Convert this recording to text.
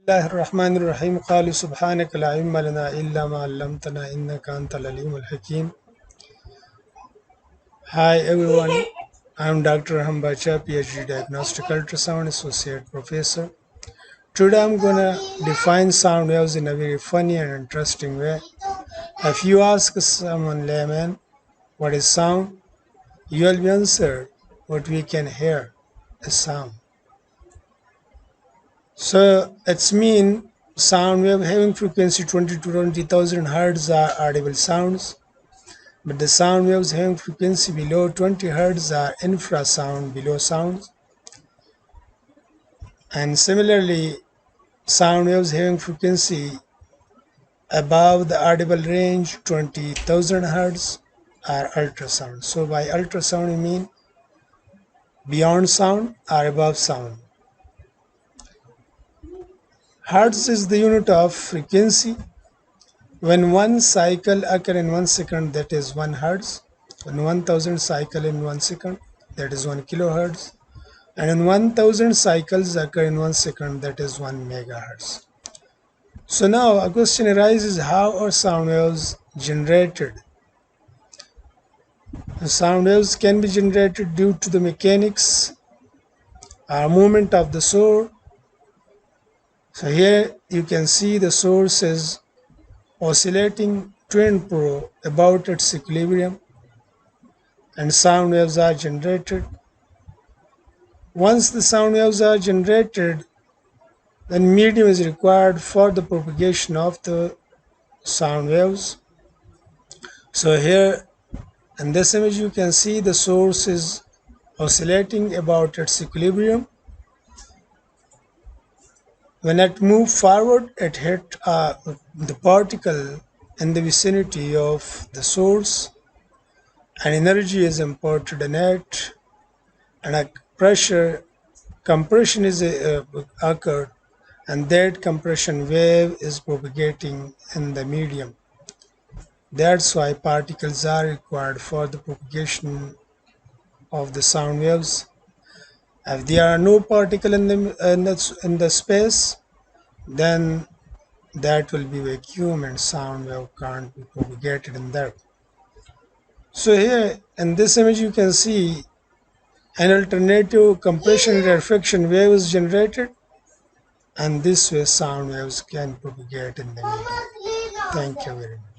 الله الرحمن الرحيم قالوا سبحانك لا علم لنا إلا ما علمتنا إنك أنت العليم الحكيم. Hi everyone, I'm Dr. Hambacha, PhD Diagnostic Ultrasound Associate Professor. Today I'm gonna define sound waves in a very funny and interesting way. If you ask someone layman what is sound, you will be answered what we can hear is sound. So it's mean sound wave having frequency 20 to 20,000 hertz are audible sounds, but the sound waves having frequency below 20 hertz are infrasound below sounds. And similarly, sound waves having frequency above the audible range 20,000 hertz are ultrasound. So by ultrasound we mean beyond sound or above sound. Hertz is the unit of frequency. When one cycle occurs in 1 second, that is 1 hertz. When 1000 cycle in 1 second, that is 1 kilohertz. And in 1000 cycles occur in 1 second, that is 1 megahertz. So now a question arises, how are sound waves generated? The sound waves can be generated due to the mechanics or movement of the source. So here you can see the source is oscillating to and fro about its equilibrium, and sound waves are generated. Once the sound waves are generated, then medium is required for the propagation of the sound waves. So here in this image you can see the source is oscillating about its equilibrium. When it moved forward, it hit the particle in the vicinity of the source, and energy is imparted in it, and a compression is occurred, and that compression wave is propagating in the medium. That's why particles are required for the propagation of the sound waves. If there are no particle in the space, then that will be vacuum and sound wave can't be propagated in that. So here in this image you can see an alternative compression rarefaction wave is generated, and this way sound waves can propagate in the medium. Thank you very much.